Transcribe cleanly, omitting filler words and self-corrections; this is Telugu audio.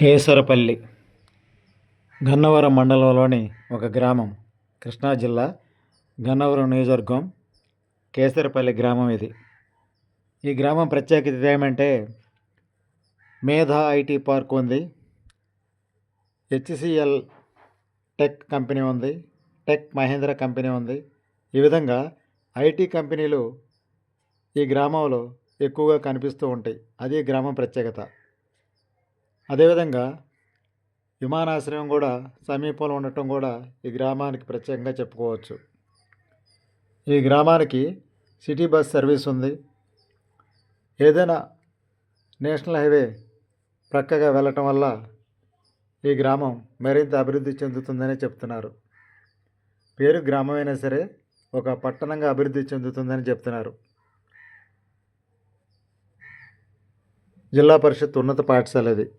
కేసరపల్లి గన్నవరం మండలంలోని ఒక గ్రామం. కృష్ణా జిల్లా గన్నవరం నియోజకవర్గం కేసరపల్లి గ్రామం ఇది. ఈ గ్రామం ప్రత్యేకత ఏమంటే మేధా ఐటీ పార్క్ ఉంది, హెచ్సిఎల్ టెక్ కంపెనీ ఉంది, టెక్ మహేంద్ర కంపెనీ ఉంది. ఈ విధంగా ఐటీ కంపెనీలు ఈ గ్రామంలో ఎక్కువగా కనిపిస్తూ ఉంటాయి. అది ఈ గ్రామం ప్రత్యేకత. అదేవిధంగా విమానాశ్రయం కూడా సమీపంలో ఉండటం కూడా ఈ గ్రామానికి ప్రత్యేకంగా చెప్పుకోవచ్చు. ఈ గ్రామానికి సిటీ బస్ సర్వీస్ ఉంది. ఏదైనా నేషనల్ హైవే ప్రక్కగా వెళ్ళటం వల్ల ఈ గ్రామం మరింత అభివృద్ధి చెందుతుందని చెప్తున్నారు. పేరు గ్రామమైనా సరే ఒక పట్టణంగా అభివృద్ధి చెందుతుందని చెప్తున్నారు. జిల్లా పరిషత్ ఉన్నత పాఠశాల ఇది.